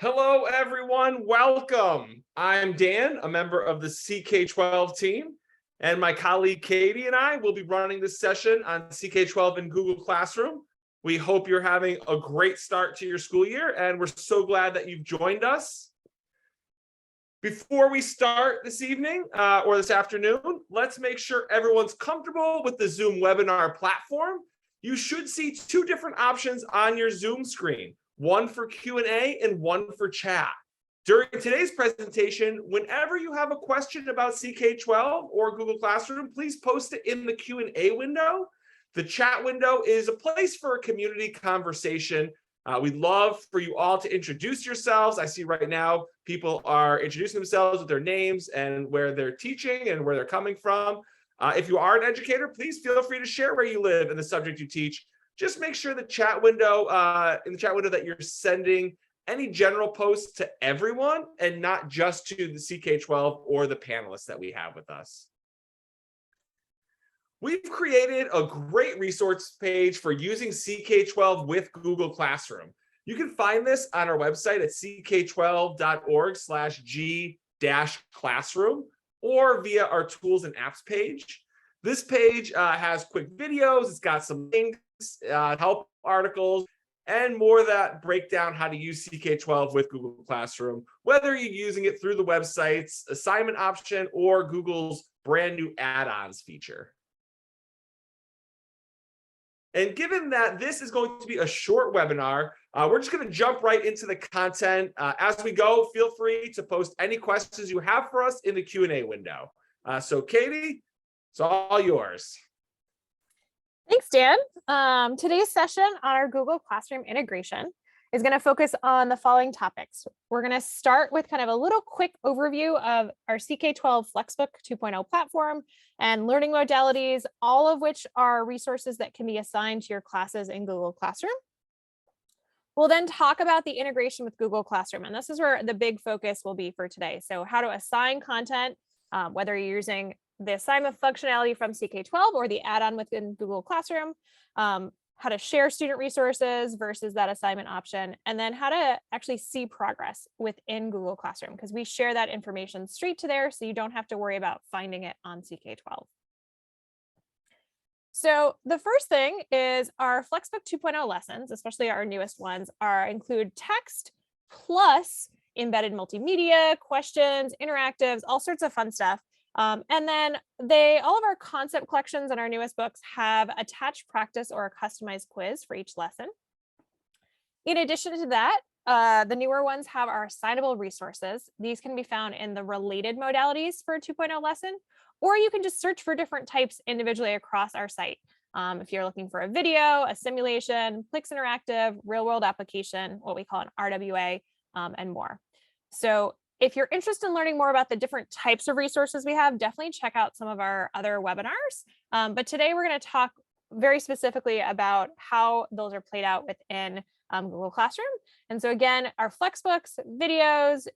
Hello, everyone. Welcome. I'm Dan, a member of the CK-12 team, and my colleague Katie and I will be running this session on CK-12 in Google Classroom. We hope you're having a great start to your school year, and we're so glad that you've joined us. Before we start this evening or this afternoon, let's make sure everyone's comfortable with the Zoom webinar platform. You should see two different options on your Zoom screen. One for Q&A and one for chat. During today's presentation, whenever you have a question about CK-12 or Google Classroom, please post it in the Q&A window. The chat window is a place for a community conversation. We'd love for you all to introduce yourselves. I see right now people are introducing themselves with their names and where they're teaching and where they're coming from. If you are an educator, please feel free to share where you live and the subject you teach. Just make sure the chat window, in the chat window, that you're sending any general posts to everyone and not just to the CK-12 or the panelists that we have with us. We've created a great resource page for using CK-12 with Google Classroom. You can find this on our website at ck12.org/g-classroom or via our tools and apps page. This page has quick videos, it's got some links, help articles, and more that break down how to use CK-12 with Google Classroom, whether you're using it through the website's assignment option or Google's brand new add-ons feature. And given that this is going to be a short webinar, we're just going to jump right into the content. As we go, feel free to post any questions you have for us in the Q&A window. So Katie, it's all yours. Thanks, Dan. Today's session on our Google Classroom integration is going to focus on the following topics. We're going to start with kind of a little quick overview of our CK-12 Flexbook 2.0 platform and learning modalities, all of which are resources that can be assigned to your classes in Google Classroom. We'll then talk about the integration with Google Classroom, and this is where the big focus will be for today. So how to assign content, whether you're using the assignment functionality from CK-12 or the add-on within Google Classroom, how to share student resources versus that assignment option, and then how to actually see progress within Google Classroom, because we share that information straight to there, so you don't have to worry about finding it on CK-12. So the first thing is our Flexbook 2.0 lessons, especially our newest ones, include text plus embedded multimedia, questions, interactives, all sorts of fun stuff. And then all of our concept collections in our newest books have attached practice or a customized quiz for each lesson. In addition to that, the newer ones have our assignable resources. These can be found in the related modalities for a 2.0 lesson, or you can just search for different types individually across our site. If you're looking for a video, a simulation, Plix Interactive, real world application, what we call an RWA, and more. So if you're interested in learning more about the different types of resources we have, definitely check out some of our other webinars. But today we're going to talk very specifically about how those are played out within Google Classroom. And so again, our Flexbooks, videos,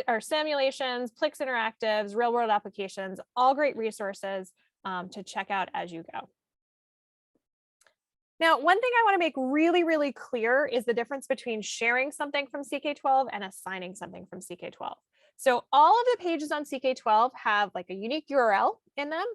our simulations, Plix Interactives, real world applications, all great resources to check out as you go. Now, one thing I want to make really, really clear is the difference between sharing something from CK-12 and assigning something from CK-12. So all of the pages on CK-12 have like a unique URL in them,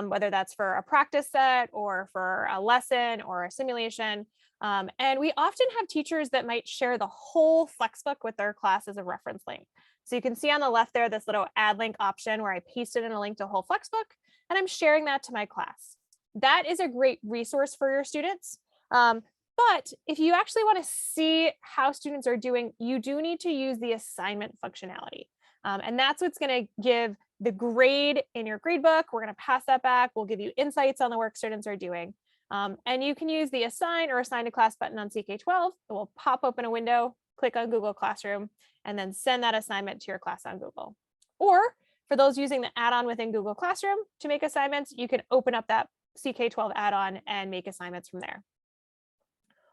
whether that's for a practice set or for a lesson or a simulation. And we often have teachers that might share the whole Flexbook with their class as a reference link. So you can see on the left there, this little add link option where I pasted in a link to a whole Flexbook, and I'm sharing that to my class. That is a great resource for your students. But if you actually want to see how students are doing, you do need to use the assignment functionality. And that's what's going to give the grade in your gradebook. We're going to pass that back. We'll give you insights on the work students are doing. And you can use the assign or assign to class button on CK-12. It will pop open a window, click on Google Classroom, and then send that assignment to your class on Google. Or for those using the add-on within Google Classroom to make assignments, you can open up that CK-12 add-on and make assignments from there.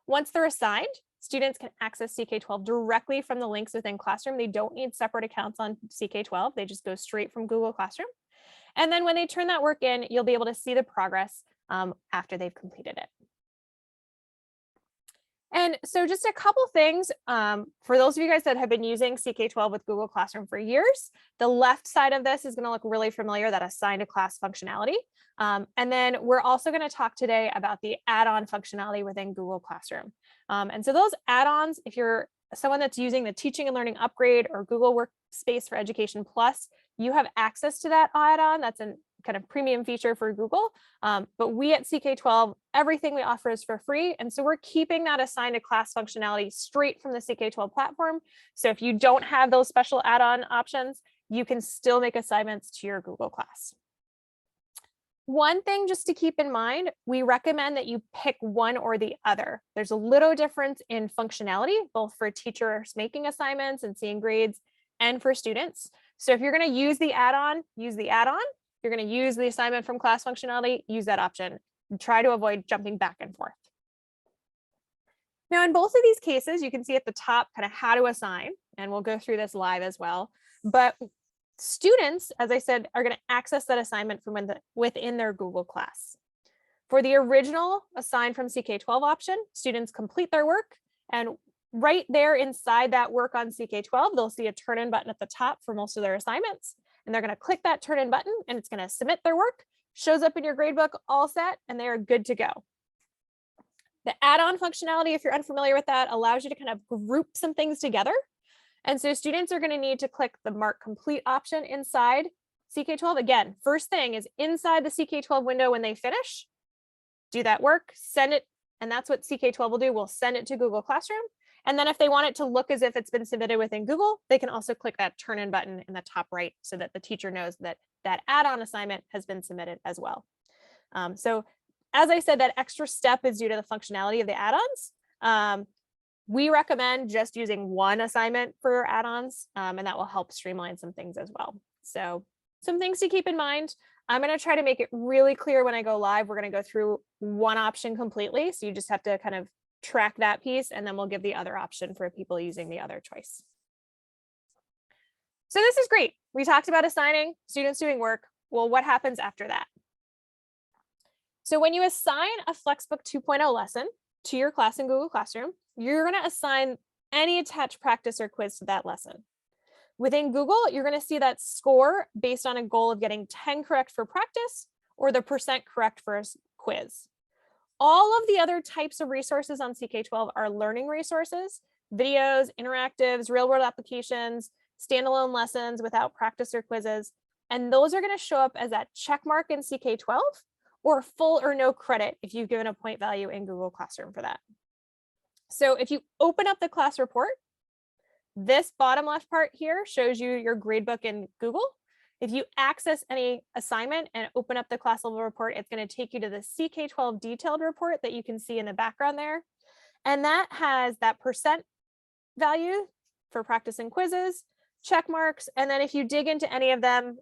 Once they're assigned, students can access CK-12 directly from the links within Classroom. They don't need separate accounts on CK-12. They just go straight from Google Classroom. And then when they turn that work in, you'll be able to see the progress after they've completed it. And so just a couple things for those of you guys that have been using CK-12 with Google Classroom for years, the left side of this is going to look really familiar, that assign to class functionality. And then we're also going to talk today about the add-on functionality within Google Classroom. And so those add-ons, if you're someone that's using the Teaching and Learning Upgrade or Google Workspace for Education Plus, you have access to that add-on. That's a kind of premium feature for Google. But we at CK-12, everything we offer is for free. And so we're keeping that assigned to class functionality straight from the CK-12 platform. So if you don't have those special add-on options, you can still make assignments to your Google class. One thing just to keep in mind, we recommend that you pick one or the other. There's a little difference in functionality, both for teachers making assignments and seeing grades and for students. So if you're going to use the add-on, use the add-on. If you're going to use the assignment from class functionality, use that option. And try to avoid jumping back and forth. Now, in both of these cases, you can see at the top kind of how to assign, and we'll go through this live as well. But students, as I said, are going to access that assignment from within their Google class. For the original assign from CK-12 option, students complete their work, and right there inside that work on CK-12, they'll see a turn in button at the top for most of their assignments. And they're going to click that turn in button and it's going to submit their work, shows up in your gradebook all set, and they are good to go. The add-on functionality, if you're unfamiliar with that, allows you to kind of group some things together. And so students are going to need to click the Mark Complete option inside CK-12. Again, first thing is inside the CK-12 window when they finish, do that work, send it, and that's what CK-12 will do. We'll send it to Google Classroom. And then if they want it to look as if it's been submitted within Google, they can also click that turn in button in the top right so that the teacher knows that that add-on assignment has been submitted as well. So as I said, that extra step is due to the functionality of the add-ons. We recommend just using one assignment for add-ons, and that will help streamline some things as well. So some things to keep in mind. I'm going to try to make it really clear when I go live. We're going to go through one option completely. So you just have to kind of track that piece, and then we'll give the other option for people using the other choice. So this is great. We talked about assigning, students doing work. Well, what happens after that? So when you assign a Flexbook 2.0 lesson to your class in Google Classroom, you're going to assign any attached practice or quiz to that lesson. Within Google, you're going to see that score based on a goal of getting 10 correct for practice or the % correct for a quiz. All of the other types of resources on CK-12 are learning resources, videos, interactives, real-world applications, standalone lessons without practice or quizzes. And those are going to show up as that check mark in CK-12 or full or no credit if you've given a point value in Google Classroom for that. So if you open up the class report, this bottom left part here shows you your gradebook in Google. If you access any assignment and open up the class level report, it's going to take you to the CK-12 detailed report that you can see in the background there. And that has that % value for practice and quizzes, check marks. And then if you dig into any of them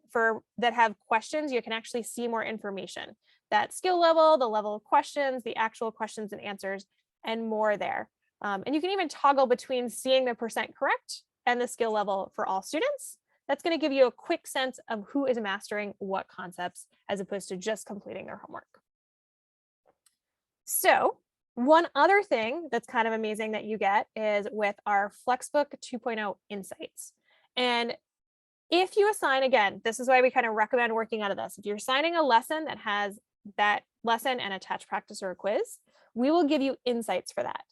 that have questions, you can actually see more information. That skill level, the level of questions, the actual questions and answers, and more there. And you can even toggle between seeing the % correct and the skill level for all students. That's going to give you a quick sense of who is mastering what concepts as opposed to just completing their homework. So one other thing that's kind of amazing that you get is with our Flexbook 2.0 Insights. And if you assign, again, this is why we kind of recommend working out of this. If you're assigning a lesson that has that lesson and attached practice or a quiz, we will give you insights for that.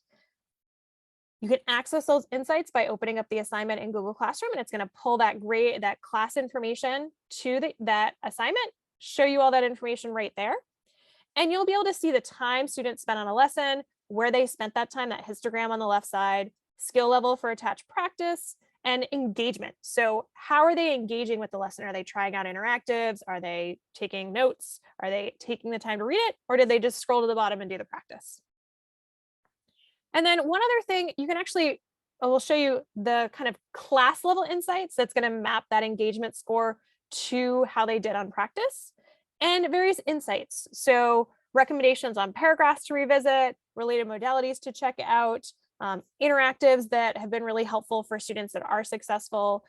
You can access those insights by opening up the assignment in Google Classroom, and it's going to pull that class information to that assignment, show you all that information right there. And you'll be able to see the time students spent on a lesson, where they spent that time, that histogram on the left side, skill level for attached practice, and engagement. So how are they engaging with the lesson? Are they trying out interactives? Are they taking notes? Are they taking the time to read it? Or did they just scroll to the bottom and do the practice? And then one other thing, you can actually, we'll show you the kind of class level insights that's going to map that engagement score to how they did on practice and various insights. So recommendations on paragraphs to revisit, related modalities to check out, interactives that have been really helpful for students that are successful,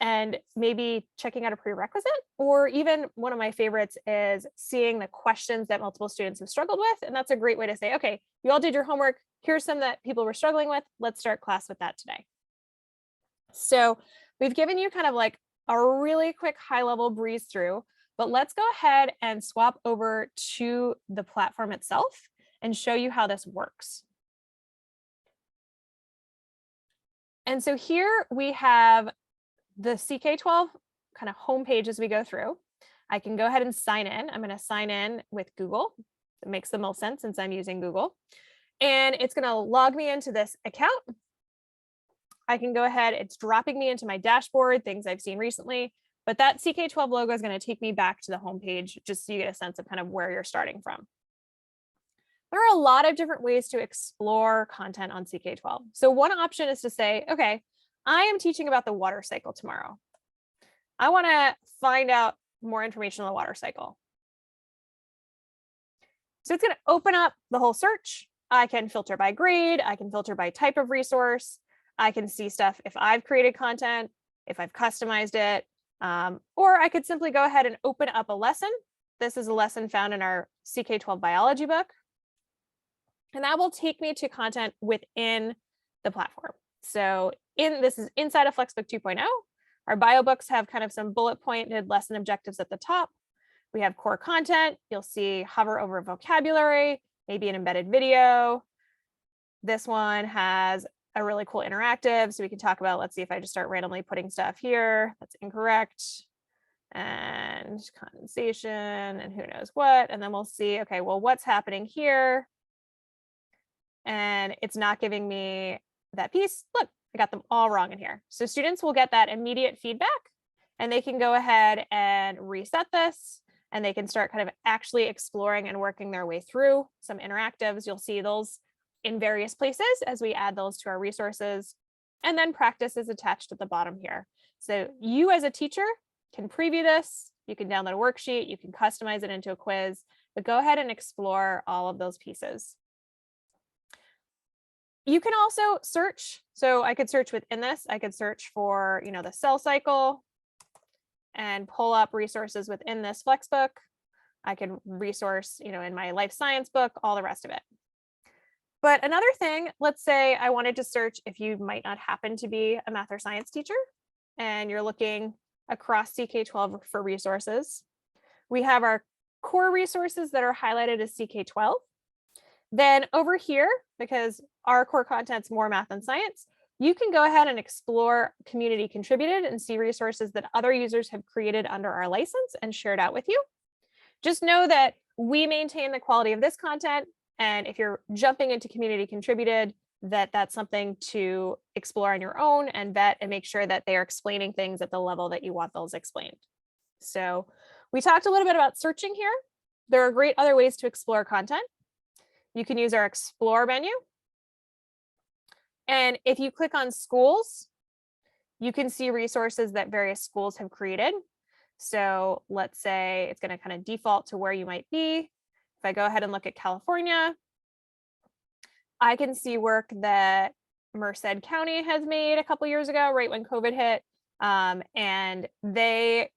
and maybe checking out a prerequisite, or even one of my favorites is seeing the questions that multiple students have struggled with. And that's a great way to say, okay, you all did your homework. Here's some that people were struggling with. Let's start class with that today. So we've given you kind of like a really quick high level breeze through, but let's go ahead and swap over to the platform itself and show you how this works. And so here we have the CK-12 kind of homepage as we go through. I can go ahead and sign in. I'm going to sign in with Google. It makes the most sense since I'm using Google. And it's going to log me into this account. I can go ahead, it's dropping me into my dashboard, things I've seen recently, but that CK-12 logo is going to take me back to the homepage just so you get a sense of kind of where you're starting from. There are a lot of different ways to explore content on CK-12. So one option is to say, okay, I am teaching about the water cycle tomorrow. I want to find out more information on the water cycle. So it's going to open up the whole search. I can filter by grade. I can filter by type of resource. I can see stuff if I've created content, if I've customized it, or I could simply go ahead and open up a lesson. This is a lesson found in our CK-12 biology book. And that will take me to content within the platform. So this is inside of Flexbook 2.0. Our bio books have kind of some bullet pointed lesson objectives at the top. We have core content. You'll see hover over vocabulary, maybe an embedded video. This one has a really cool interactive. So we can talk about, let's see if I just start randomly putting stuff here. That's incorrect. And condensation and who knows what. And then we'll see, okay, well, what's happening here? And it's not giving me that piece. Look, I got them all wrong in here. So students will get that immediate feedback and they can go ahead and reset this and they can start kind of actually exploring and working their way through some interactives. You'll see those in various places as we add those to our resources. And then practice is attached at the bottom here. So you as a teacher can preview this, you can download a worksheet, you can customize it into a quiz, but go ahead and explore all of those pieces. You can also search. So I could search within this. I could search for, the cell cycle and pull up resources within this Flexbook. I could resource, in my life science book, all the rest of it. But another thing, let's say I wanted to search if you might not happen to be a math or science teacher and you're looking across CK-12 for resources. We have our core resources that are highlighted as CK-12. Then over here, because our core content's more math and science, you can go ahead and explore community contributed and see resources that other users have created under our license and shared out with you. Just know that we maintain the quality of this content. And if you're jumping into community contributed, that's something to explore on your own and vet and make sure that they are explaining things at the level that you want those explained. So we talked a little bit about searching here. There are great other ways to explore content. You can use our explore menu. And if you click on schools, you can see resources that various schools have created. So let's say it's going to kind of default to where you might be. If I go ahead and look at California, I can see work that Merced County has made a couple years ago, right when COVID hit. And they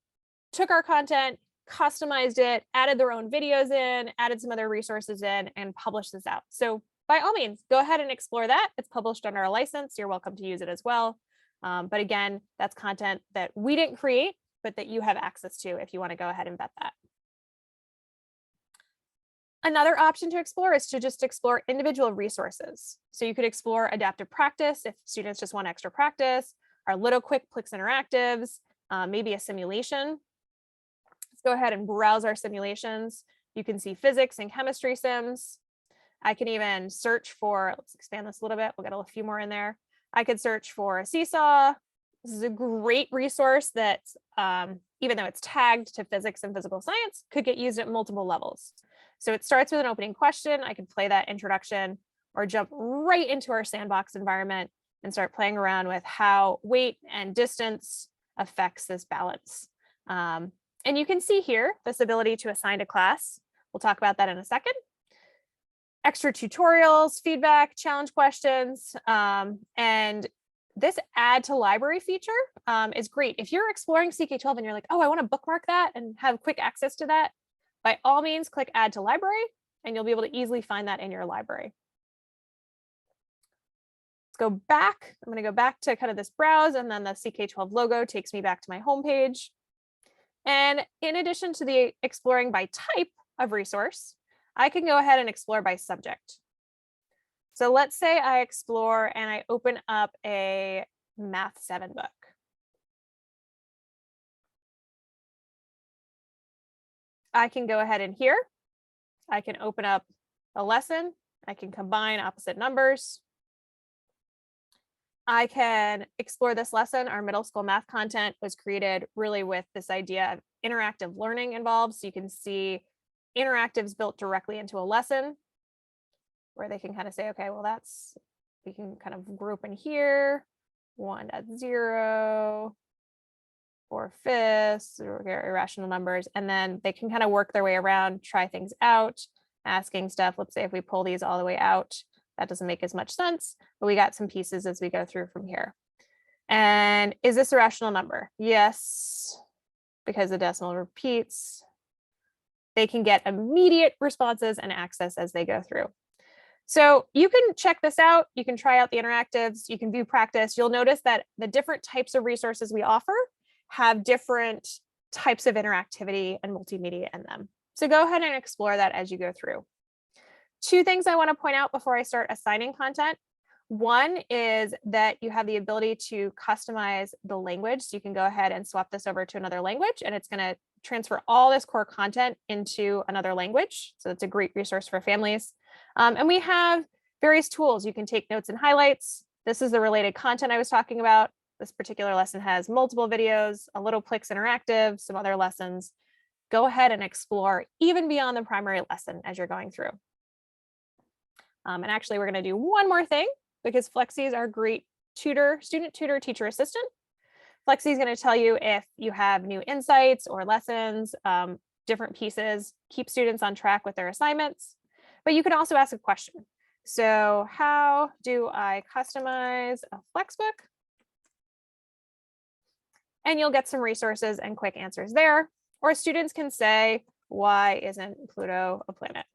took our content, customized it, added their own videos in, added some other resources in, and published this out. So by all means, go ahead and explore that. It's published under a license. You're welcome to use it as well. But again, that's content that we didn't create, but that you have access to if you want to go ahead and vet that. Another option to explore is to just explore individual resources. So you could explore adaptive practice if students just want extra practice, our little quick Plix interactives, maybe a simulation. Let's go ahead and browse our simulations. You can see physics and chemistry sims. I can even search for, let's expand this a little bit. We'll get a few more in there. I could search for a seesaw. This is a great resource that, even though it's tagged to physics and physical science, could get used at multiple levels. So it starts with an opening question. I can play that introduction or jump right into our sandbox environment and start playing around with how weight and distance affects this balance. And you can see here this ability to assign a class. We'll talk about that in a second. Extra tutorials, feedback, challenge questions, and this add to library feature is great. If you're exploring CK-12 and you're like, oh, I want to bookmark that and have quick access to that, by all means, click add to library, and you'll be able to easily find that in your library. Let's go back. I'm going to go back to kind of this browse, and then the CK-12 logo takes me back to my home page. And in addition to the exploring by type of resource, I can go ahead and explore by subject. So let's say I explore and I open up a Math 7 book. I can go ahead and here, I can open up a lesson. I can combine opposite numbers. I can explore this lesson. Our middle school math content was created really with this idea of interactive learning involved. So you can see interactives built directly into a lesson where they can kind of say, okay, well, we can kind of group in here, 1.0, 4/5, or irrational numbers, and then they can kind of work their way around, try things out, asking stuff. Let's say if we pull these all the way out, that doesn't make as much sense, but we got some pieces as we go through from here. And is this a rational number? Yes, because the decimal repeats. They can get immediate responses and access as they go through. So you can check this out. You can try out the interactives. You can view practice. You'll notice that the different types of resources we offer have different types of interactivity and multimedia in them. So go ahead and explore that as you go through. Two things I want to point out before I start assigning content. One is that you have the ability to customize the language. So you can go ahead and swap this over to another language, and it's going to transfer all this core content into another language. So it's a great resource for families. And we have various tools. You can take notes and highlights. This is the related content I was talking about. This particular lesson has multiple videos, a little Plix interactive, some other lessons. Go ahead and explore even beyond the primary lesson as you're going through. And actually, we're going to do one more thing because Flexi is our great tutor, student tutor, teacher assistant. Flexi is going to tell you if you have new insights or lessons, different pieces, keep students on track with their assignments. But you can also ask a question. So how do I customize a Flexbook? And you'll get some resources and quick answers there. Or students can say, why isn't Pluto a planet?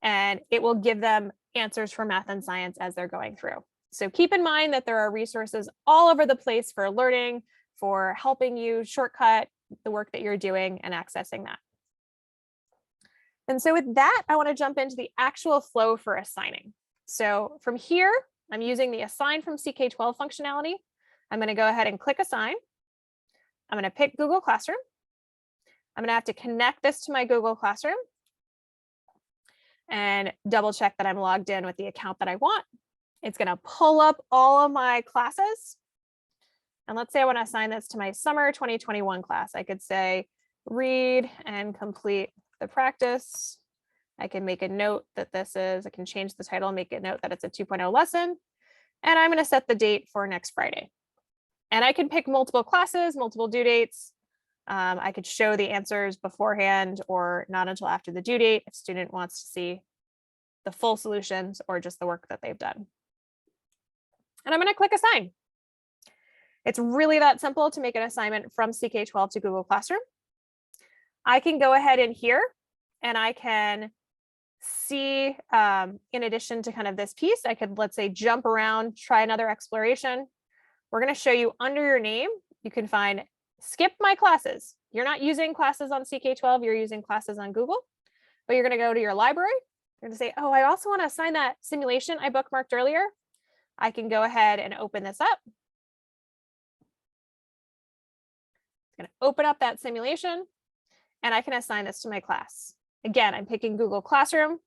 And it will give them answers for math and science as they're going through. So keep in mind that there are resources all over the place for learning, for helping you shortcut the work that you're doing and accessing that. And so with that, I want to jump into the actual flow for assigning. So from here, I'm using the assign from CK-12 functionality. I'm going to go ahead and click assign. I'm going to pick Google Classroom. I'm going to have to connect this to my Google Classroom and double check that I'm logged in with the account that I want. It's going to pull up all of my classes. And let's say I want to assign this to my summer 2021 class. I could say read and complete the practice. I can make a note that I can change the title and make a note that it's a 2.0 lesson. And I'm going to set the date for next Friday. And I can pick multiple classes, multiple due dates. I could show the answers beforehand or not until after the due date if student wants to see the full solutions or just the work that they've done. And I'm going to click assign. It's really that simple to make an assignment from CK-12 to Google Classroom. I can go ahead in here and I can see, in addition to kind of this piece, I could, let's say, jump around, try another exploration. We're going to show you under your name, you can find skip my classes. You're not using classes on CK-12, you're using classes on Google, but you're going to go to your library. You're going to say, oh, I also want to assign that simulation I bookmarked earlier. I can go ahead and open this up. It's going to open up that simulation and I can assign this to my class. Again, I'm picking Google Classroom.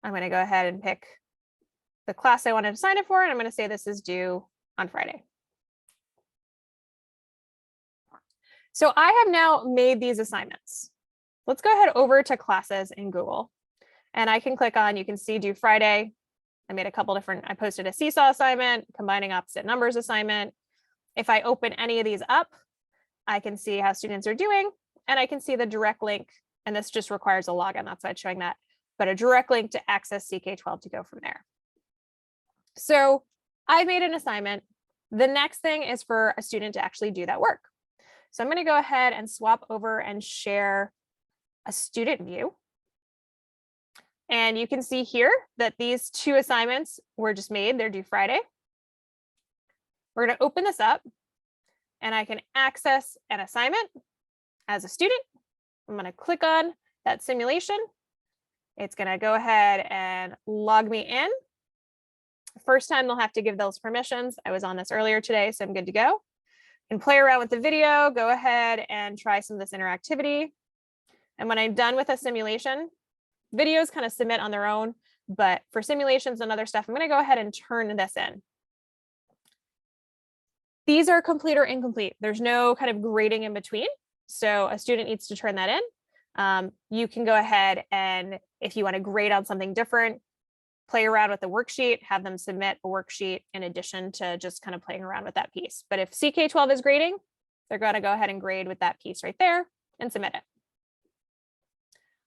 I'm going to go ahead and pick the class I wanted to sign it for, and I'm going to say this is due on Friday. So I have now made these assignments. Let's go ahead over to classes in Google. And I can click on, you can see due Friday. I made a couple different, I posted a seesaw assignment, combining opposite numbers assignment. If I open any of these up, I can see how students are doing, and I can see the direct link, and this just requires a login. That's why it's showing that, but a direct link to access CK-12 to go from there. So I made an assignment. The next thing is for a student to actually do that work. So I'm going to go ahead and swap over and share a student view. And you can see here that these 2 assignments were just made. They're due Friday. We're going to open this up and I can access an assignment as a student. I'm going to click on that simulation. It's going to go ahead and log me in. First time they'll have to give those permissions. I was on this earlier today, so I'm good to go. And play around with the video, go ahead and try some of this interactivity. And when I'm done with a simulation, videos kind of submit on their own, but for simulations and other stuff, I'm going to go ahead and turn this in. These are complete or incomplete. There's no kind of grading in between. So a student needs to turn that in. You can go ahead and if you want to grade on something different, play around with the worksheet, have them submit a worksheet in addition to just kind of playing around with that piece. But if CK-12 is grading, they're going to go ahead and grade with that piece right there and submit it.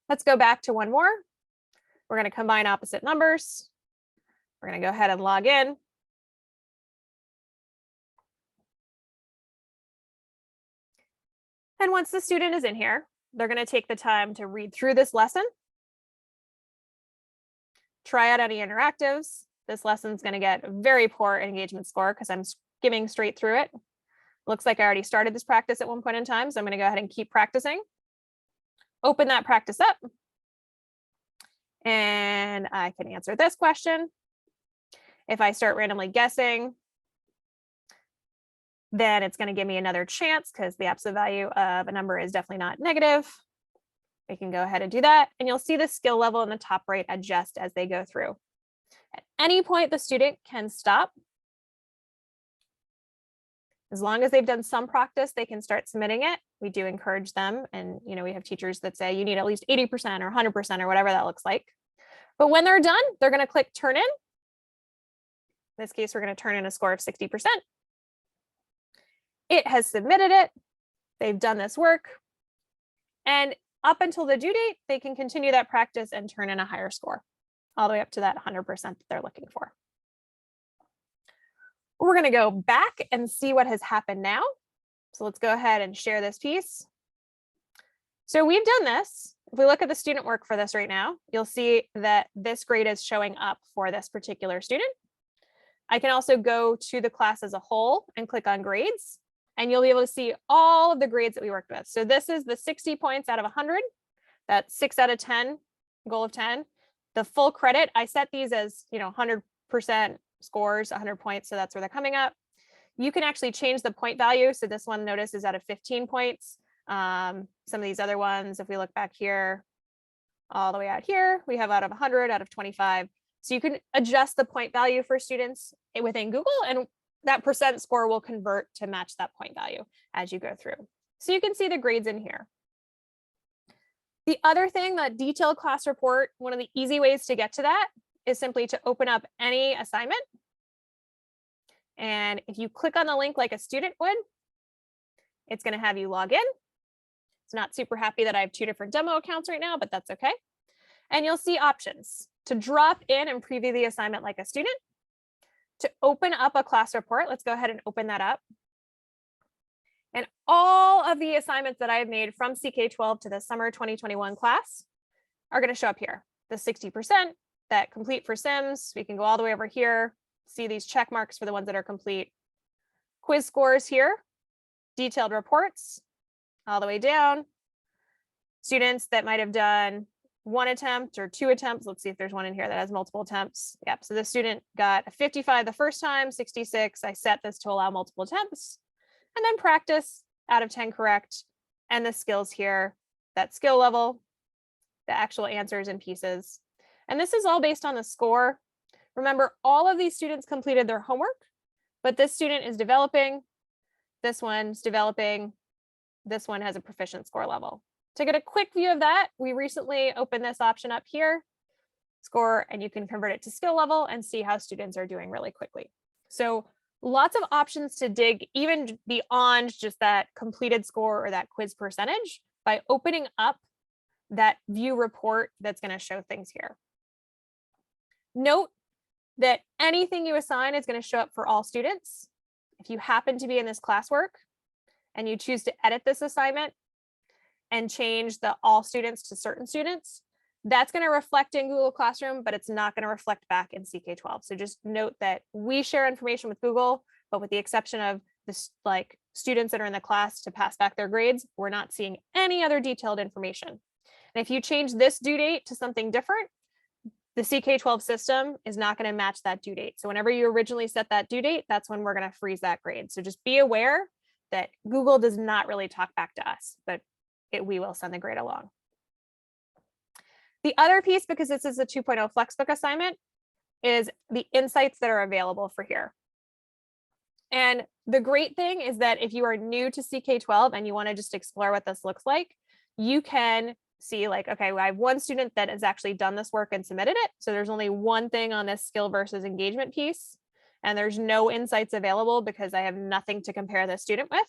Let's go back to one more. We're going to combine opposite numbers. We're going to go ahead and log in. And once the student is in here, they're going to take the time to read through this lesson. Try out any interactives. This lesson's going to get a very poor engagement score because I'm skimming straight through it. Looks like I already started this practice at one point in time, so I'm going to go ahead and keep practicing. Open that practice up. And I can answer this question. If I start randomly guessing, then it's going to give me another chance because the absolute value of a number is definitely not negative. We can go ahead and do that. And you'll see the skill level in the top right adjust as they go through. At any point, the student can stop. As long as they've done some practice, they can start submitting it. We do encourage them. And we have teachers that say you need at least 80% or 100% or whatever that looks like. But when they're done, they're going to click turn in. In this case, we're going to turn in a score of 60%. It has submitted it. They've done this work. And up until the due date, they can continue that practice and turn in a higher score, all the way up to that 100% that they're looking for. We're going to go back and see what has happened now. So let's go ahead and share this piece. So we've done this. If we look at the student work for this right now, you'll see that this grade is showing up for this particular student. I can also go to the class as a whole and click on grades, and you'll be able to see all of the grades that we worked with. So this is the 60 points out of 100. That's 6 out of 10, goal of 10. The full credit, I set these as 100% scores, 100 points, so that's where they're coming up. You can actually change the point value. So this one, notice, is out of 15 points. Some of these other ones, if we look back here, all the way out here, we have out of 100, out of 25. So you can adjust the point value for students within Google, and that percent score will convert to match that point value as you go through. So you can see the grades in here. The other thing, that detailed class report, one of the easy ways to get to that is simply to open up any assignment. And if you click on the link like a student would, it's going to have you log in. It's not super happy that I have 2 different demo accounts right now, but that's okay. And you'll see options to drop in and preview the assignment like a student, to open up a class report. Let's go ahead and open that up. And all of the assignments that I've made from CK-12 to the summer 2021 class are going to show up here. The 60% that complete for Sims, we can go all the way over here, see these check marks for the ones that are complete. Quiz scores here, detailed reports, all the way down. Students that might have done 1 attempt or 2 attempts. Let's see if there's one in here that has multiple attempts. Yep, so the student got a 55 the first time, 66. I set this to allow multiple attempts. And then practice out of 10 correct. And the skills here, that skill level, the actual answers and pieces. And this is all based on the score. Remember, all of these students completed their homework, but this student is developing, this one's developing, this one has a proficient score level. To get a quick view of that, we recently opened this option up here, score, and you can convert it to skill level and see how students are doing really quickly. So lots of options to dig even beyond just that completed score or that quiz percentage by opening up that view report that's going to show things here. Note that anything you assign is going to show up for all students. If you happen to be in this classwork and you choose to edit this assignment and change the all students to certain students, that's going to reflect in Google Classroom, but it's not going to reflect back in CK-12. So just note that we share information with Google, but with the exception of this, like students that are in the class to pass back their grades, we're not seeing any other detailed information. And if you change this due date to something different, the CK-12 system is not going to match that due date. So whenever you originally set that due date, that's when we're going to freeze that grade. So just be aware that Google does not really talk back to us, but we will send the grade along. The other piece, because this is a 2.0 Flexbook assignment, is the insights that are available for here. And the great thing is that if you are new to CK-12 and you want to just explore what this looks like, you can see like, okay, I have one student that has actually done this work and submitted it. So there's only one thing on this skill versus engagement piece, and there's no insights available because I have nothing to compare this student with.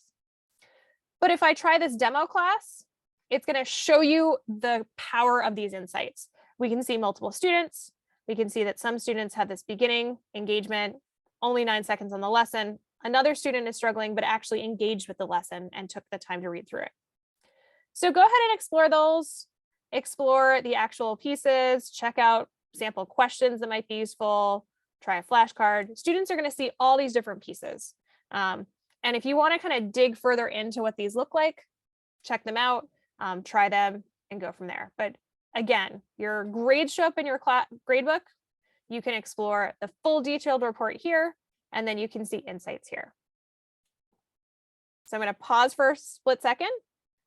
But if I try this demo class, it's going to show you the power of these insights. We can see multiple students. We can see that some students have this beginning engagement, only 9 seconds on the lesson. Another student is struggling, but actually engaged with the lesson and took the time to read through it. So go ahead and explore those, explore the actual pieces, check out sample questions that might be useful, try a flashcard. Students are going to see all these different pieces. And if you want to kind of dig further into what these look like, check them out, try them and go from there. But again, your grades show up in your gradebook. You can explore the full detailed report here, and then you can see insights here. So I'm going to pause for a split second,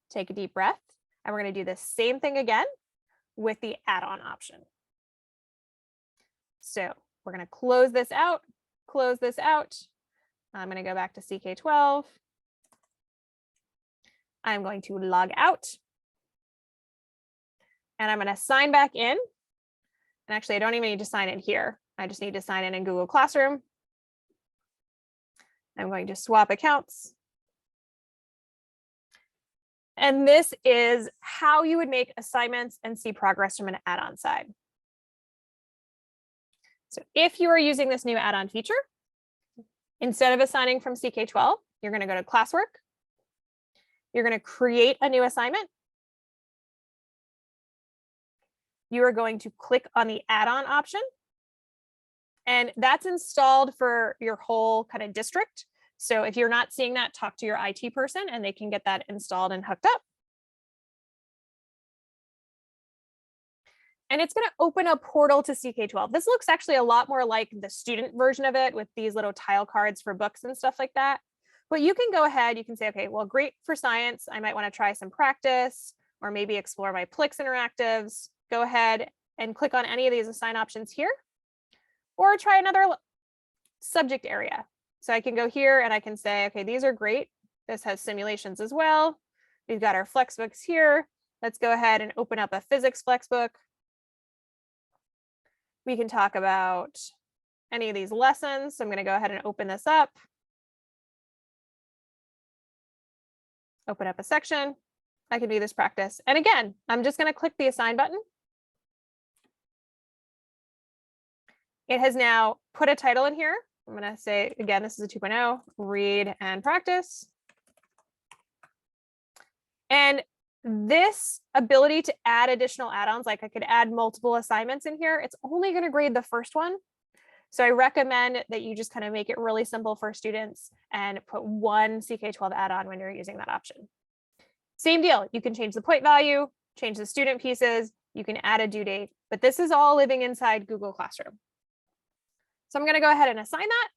take a deep breath, and we're going to do the same thing again with the add-on option. So we're going to close this out, close this out. I'm going to go back to CK-12. I'm going to log out. And I'm going to sign back in. And actually, I don't even need to sign in here. I just need to sign in Google Classroom. I'm going to swap accounts. And this is how you would make assignments and see progress from an add-on side. So if you are using this new add-on feature, instead of assigning from CK-12, you're going to go to Classwork. You're going to create a new assignment. You are going to click on the add-on option. And that's installed for your whole kind of district. So if you're not seeing that, talk to your IT person and they can get that installed and hooked up. And it's going to open a portal to CK-12. This looks actually a lot more like the student version of it with these little tile cards for books and stuff like that. But you can go ahead, you can say, okay, well, great for science. I might want to try some practice or maybe explore my Plix interactives. Go ahead and click on any of these assign options here or try another subject area. So I can go here and I can say, okay, these are great. This has simulations as well. We've got our Flexbooks here. Let's go ahead and open up a physics Flexbook. We can talk about any of these lessons. So I'm going to go ahead and open this up. Open up a section. I can do this practice. And again, I'm just going to click the assign button. It has now put a title in here. I'm going to say, again, this is a 2.0, read and practice. And this ability to add additional add-ons, like I could add multiple assignments in here, it's only going to grade the first one. So I recommend that you just kind of make it really simple for students and put one CK-12 add-on when you're using that option. Same deal. You can change the point value, change the student pieces, you can add a due date, but this is all living inside Google Classroom. So I'm going to go ahead and assign that.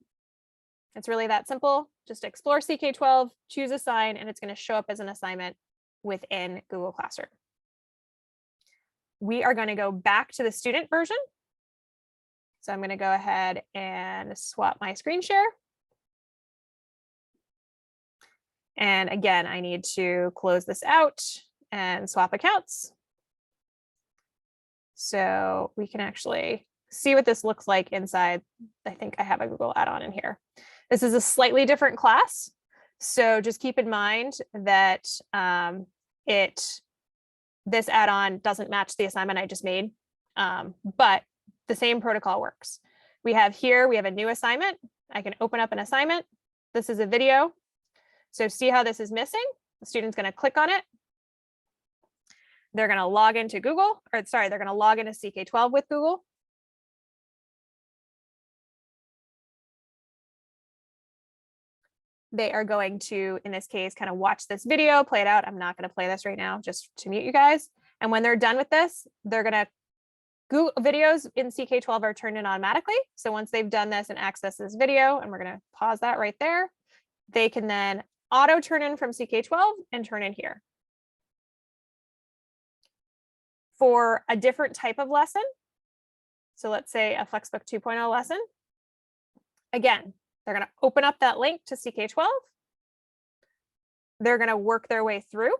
It's really that simple. Just explore CK-12, choose assign, and it's going to show up as an assignment within Google Classroom. We are going to go back to the student version. So I'm going to go ahead and swap my screen share. And again, I need to close this out and swap accounts. So we can actually see what this looks like inside. I think I have a Google add-on in here. This is a slightly different class. So just keep in mind that this add-on doesn't match the assignment I just made, but the same protocol works. we have a new assignment. I can open up an assignment. This is a video. So see how this is missing? The student's going to click on it. They're going to log into Google, or sorry, they're going to log into CK-12 with Google. They are going to, in this case, kind of watch this video, play it out. I'm not going to play this right now, just to mute you guys. And when they're done with this, they're going to Google videos in CK-12 are turned in automatically. So once they've done this and access this video, and we're going to pause that right there, they can then auto turn in from CK-12 and turn in here. For a different type of lesson, so let's say a Flexbook 2.0 lesson, again, they're going to open up that link to CK-12. They're going to work their way through.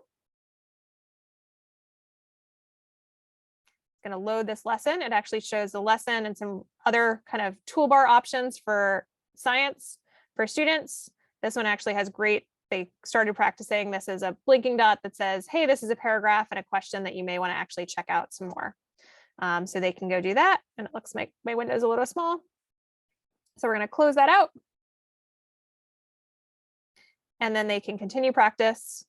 It's going to load this lesson. It actually shows the lesson and some other kind of toolbar options for science for students. This one actually has great, they started practicing. This is a blinking dot that says, hey, this is a paragraph and a question that you may want to actually check out some more. So they can go do that. And it looks like my window is a little small. So we're going to close that out. And then they can continue practice,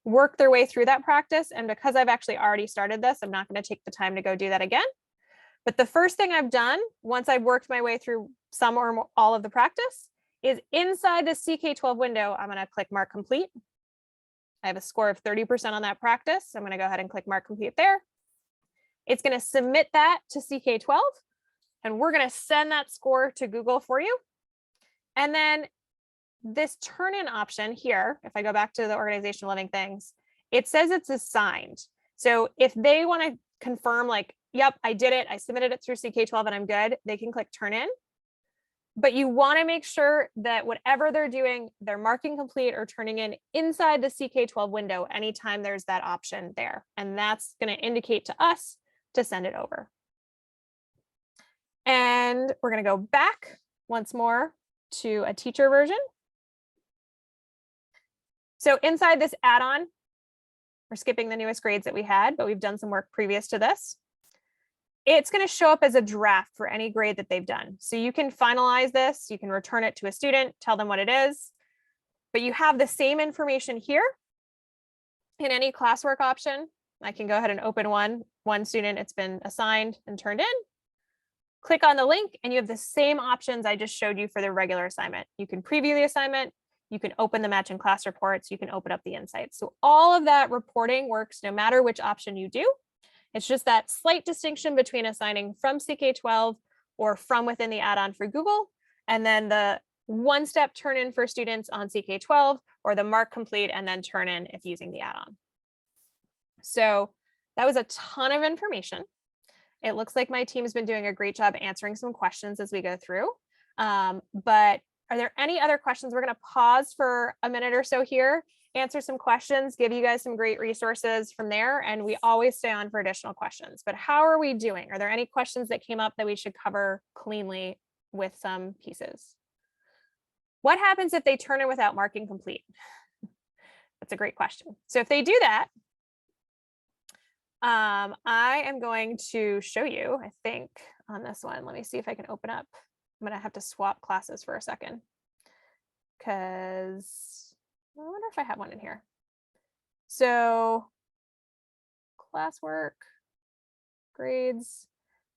work their way through that practice. And because I've actually already started this, I'm not going to take the time to go do that again. But the first thing I've done, once I've worked my way through some or all of the practice, is inside the CK-12 window, I'm going to click Mark Complete. I have a score of 30% on that practice. I'm going to go ahead and click Mark Complete there. It's going to submit that to CK-12, and we're going to send that score to Google for you. And then this turn-in option here, if I go back to the organizational living things, it says it's assigned. So if they want to confirm like, yep, I did it, I submitted it through CK-12 and I'm good, they can click turn in. But you want to make sure that whatever they're doing, they're marking complete or turning in inside the CK-12 window anytime there's that option there. And that's going to indicate to us to send it over. And we're going to go back once more to a teacher version. So inside this add-on, we're skipping the newest grades that we had, but we've done some work previous to this. It's going to show up as a draft for any grade that they've done. So you can finalize this, you can return it to a student, tell them what it is, but you have the same information here in any classwork option. I can go ahead and open one student, it's been assigned and turned in. Click on the link and you have the same options I just showed you for the regular assignment. You can preview the assignment, you can open the match and class reports, you can open up the insights. So all of that reporting works no matter which option you do. It's just that slight distinction between assigning from CK-12 or from within the add-on for Google, and then the one-step turn in for students on CK-12 or the mark complete and then turn in if using the add-on. So that was a ton of information. It looks like my team has been doing a great job answering some questions as we go through. But are there any other questions? We're going to pause for a minute or so here, answer some questions, give you guys some great resources from there, and we always stay on for additional questions. But how are we doing? Are there any questions that came up that we should cover cleanly with some pieces? What happens if they turn in without marking complete? That's a great question. So if they do that, I am going to show you, I think, on this one. Let me see if I can open up. I'm going to have to swap classes for a second because I wonder if I have one in here. So classwork, grades.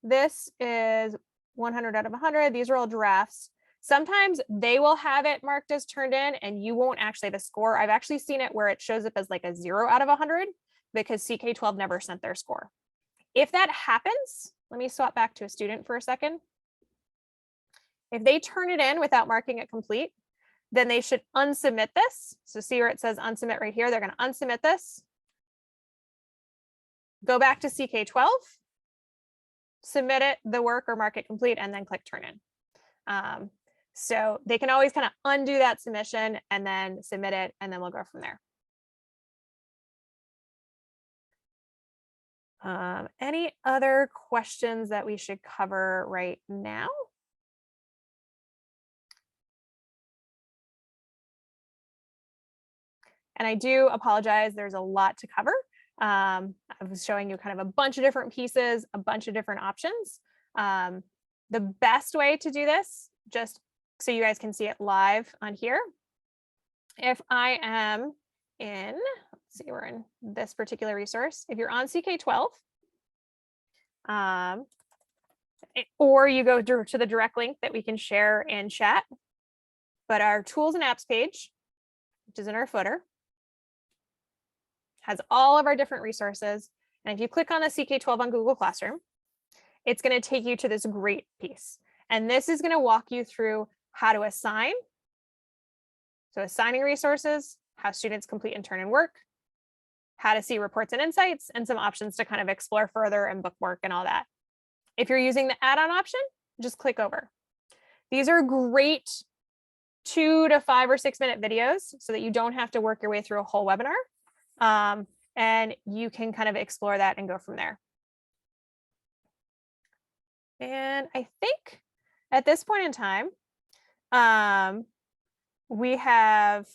This is 100 out of 100. These are all drafts. Sometimes they will have it marked as turned in and you won't actually have a score. I've actually seen it where it shows up as like a 0 out of 100 because CK-12 never sent their score. If that happens, let me swap back to a student for a second. If they turn it in without marking it complete, then they should unsubmit this. So see where it says unsubmit right here, they're going to unsubmit this. Go back to CK-12, submit it, the work or mark it complete, and then click turn in. So they can always kind of undo that submission and then submit it, and then we'll go from there. Any other questions that we should cover right now? And I do apologize, there's a lot to cover. I was showing you kind of a bunch of different pieces, a bunch of different options. The best way to do this, just so you guys can see it live on here, if I am in, let's see, we're in this particular resource. If you're on CK-12, or you go to the direct link that we can share in chat, but our tools and apps page, which is in our footer, has all of our different resources. And if you click on the CK-12 on Google Classroom, it's going to take you to this great piece. And this is going to walk you through how to assign. So assigning resources, how students complete and turn in work, how to see reports and insights, and some options to kind of explore further and bookmark and all that. If you're using the add-on option, just click over. These are great 2 to 5 or 6 minute videos so that you don't have to work your way through a whole webinar. And you can kind of explore that and go from there. And I think at this point in time, we have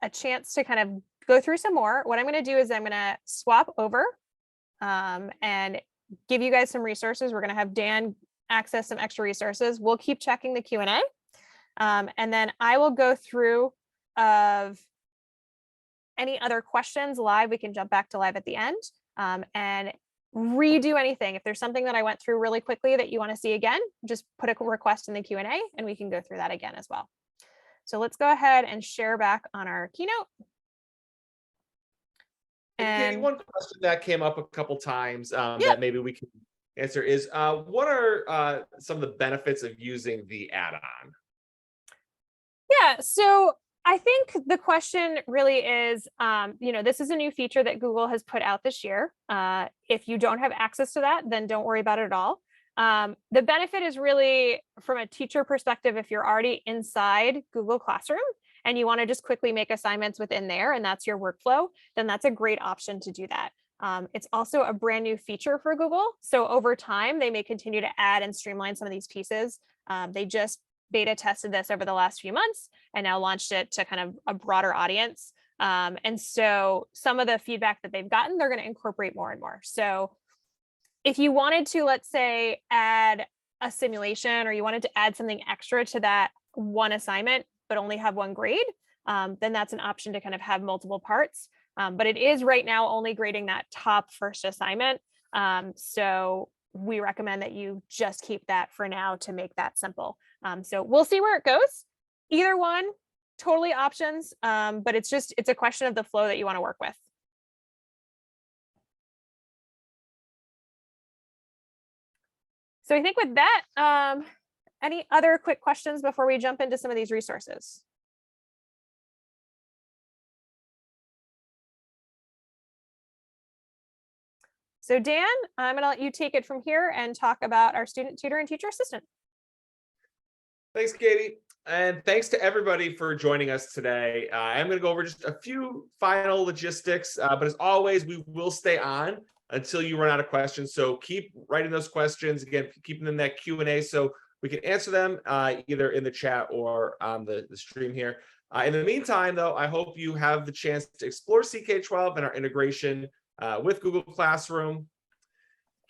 a chance to kind of go through some more. What I'm going to do is I'm going to swap over and give you guys some resources. We're going to have Dan access some extra resources. We'll keep checking the Q&A. And then I will go through of any other questions live. We can jump back to live at the end and redo anything. If there's something that I went through really quickly that you want to see again, just put a request in the Q&A and we can go through that again as well. So let's go ahead and share back on our keynote. And one question that came up a couple times that maybe we can answer is, what are some of the benefits of using the add-on? Yeah, so I think the question really is, this is a new feature that Google has put out this year. If you don't have access to that, then don't worry about it at all. The benefit is really from a teacher perspective, if you're already inside Google Classroom and you want to just quickly make assignments within there and that's your workflow, then that's a great option to do that. It's also a brand new feature for Google. So over time, they may continue to add and streamline some of these pieces. They just beta tested this over the last few months and now launched it to kind of a broader audience. And so some of the feedback that they've gotten, they're going to incorporate more and more. So if you wanted to, let's say, add a simulation or you wanted to add something extra to that one assignment, but only have one grade, then that's an option to kind of have multiple parts. But it is right now only grading that top first assignment. So we recommend that you just keep that for now to make that simple. So we'll see where it goes. Either one, totally options, but it's a question of the flow that you want to work with. So I think with that, any other quick questions before we jump into some of these resources? So Dan, I'm going to let you take it from here and talk about our student tutor and teacher assistant. Thanks, Katie. And thanks to everybody for joining us today. I'm going to go over just a few final logistics, but as always, we will stay on until you run out of questions. So keep writing those questions. Again, keep them in that Q&A so we can answer them either in the chat or on the stream here. In the meantime, though, I hope you have the chance to explore CK-12 and our integration with Google Classroom.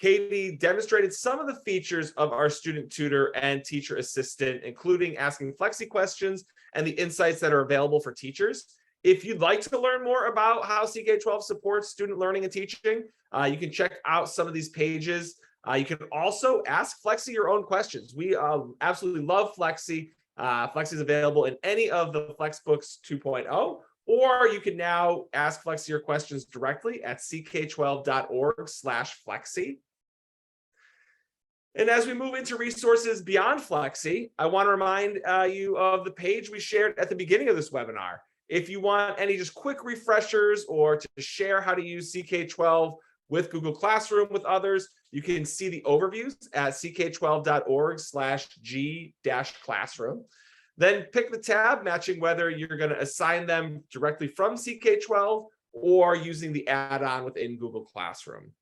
Katie demonstrated some of the features of our student tutor and teacher assistant, including asking Flexi questions and the insights that are available for teachers. If you'd like to learn more about how CK-12 supports student learning and teaching, you can check out some of these pages. You can also ask Flexi your own questions. We absolutely love Flexi. Flexi is available in any of the Flexbooks 2.0, or you can now ask Flexi your questions directly at ck12.org/Flexi. And as we move into resources beyond Flexi, I want to remind you of the page we shared at the beginning of this webinar. If you want any just quick refreshers or to share how to use CK-12 with Google Classroom with others, you can see the overviews at ck12.org/G-classroom. Then pick the tab matching whether you're going to assign them directly from CK-12 or using the add-on within Google Classroom.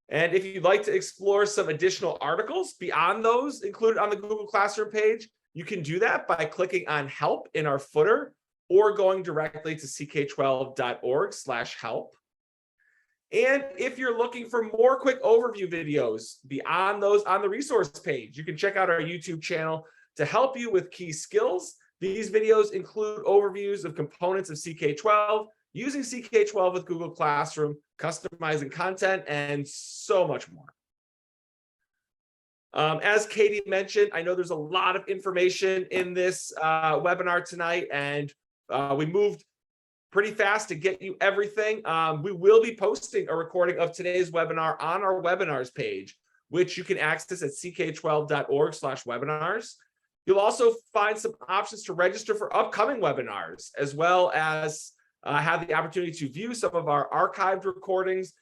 And if you'd like to explore some additional articles beyond those included on the Google Classroom page, you can do that by clicking on Help in our footer or going directly to ck12.org/help. And if you're looking for more quick overview videos beyond those on the resource page, you can check out our YouTube channel to help you with key skills. These videos include overviews of components of CK-12, using CK-12 with Google Classroom, customizing content, and so much more. As Katie mentioned, I know there's a lot of information in this webinar tonight, and we moved pretty fast to get you everything. We will be posting a recording of today's webinar on our webinars page, which you can access at ck12.org/webinars. You'll also find some options to register for upcoming webinars, as well as have the opportunity to view some of our archived recordings.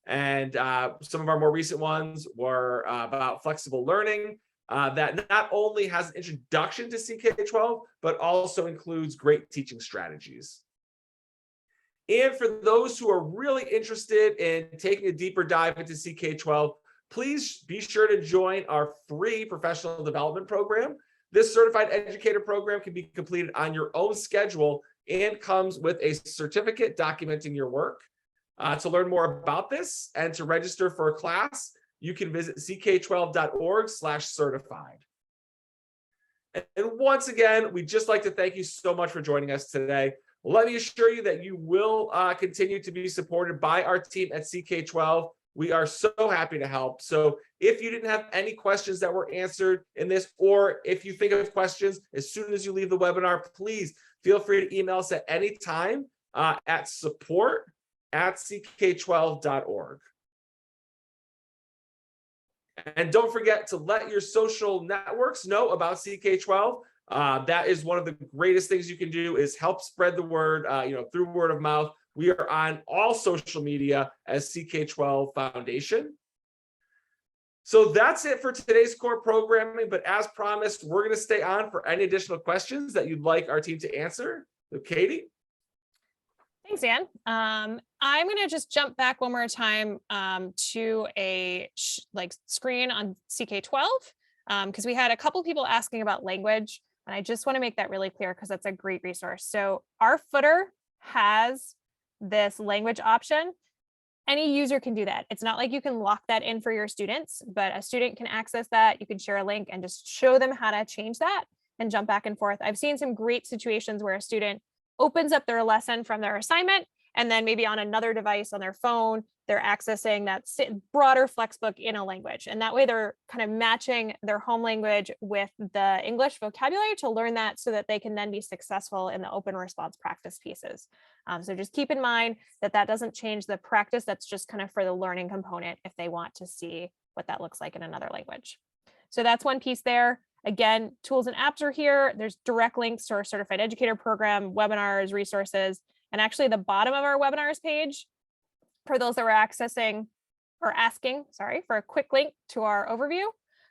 And some of our more recent ones were about flexible learning that not only has an introduction to CK-12, but also includes great teaching strategies. And for those who are really interested in taking a deeper dive into CK-12, please be sure to join our free professional development program. This certified educator program can be completed on your own schedule and comes with a certificate documenting your work. To learn more about this and to register for a class, you can visit ck12.org/certified. And once again, we'd just like to thank you so much for joining us today. Let me assure you that you will continue to be supported by our team at CK-12. We are so happy to help. So if you didn't have any questions that were answered in this, or if you think of questions as soon as you leave the webinar, please feel free to email us at any time at support@ck12.org. And don't forget to let your social networks know about CK-12. That is one of the greatest things you can do, is help spread the word, through word of mouth. We are on all social media as CK-12 Foundation. So that's it for today's core programming. But as promised, we're going to stay on for any additional questions that you'd like our team to answer. So Katie? Thanks, Dan. I'm going to just jump back one more time to a screen on CK-12 because we had a couple people asking about language, and I just want to make that really clear because that's a great resource. So our footer has this language option. Any user can do that. It's not like you can lock that in for your students, but a student can access that. You can share a link and just show them how to change that and jump back and forth. I've seen some great situations where a student opens up their lesson from their assignment, and then maybe on another device on their phone, they're accessing that broader flexbook in a language. And that way they're kind of matching their home language with the English vocabulary to learn that so that they can then be successful in the open response practice pieces. So just keep in mind that that doesn't change the practice. That's just kind of for the learning component if they want to see what that looks like in another language. So that's one piece there. Again, tools and apps are here. There's direct links to our certified educator program, webinars, resources, and actually the bottom of our webinars page, for those that were accessing or asking, for a quick link to our overview,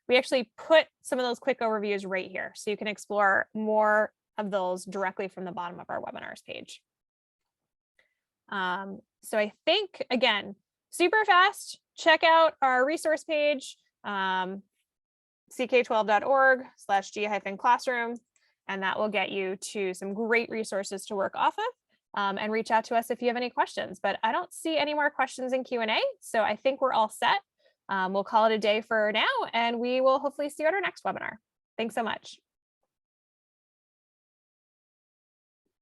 we actually put some of those quick overviews right here. So you can explore more of those directly from the bottom of our webinars page. So I think, again, super fast, check out our resource page, ck12.org/g-classroom, and that will get you to some great resources to work off of. And reach out to us if you have any questions. But I don't see any more questions in Q&A, so I think we're all set. We'll call it a day for now, and we will hopefully see you at our next webinar. Thanks so much.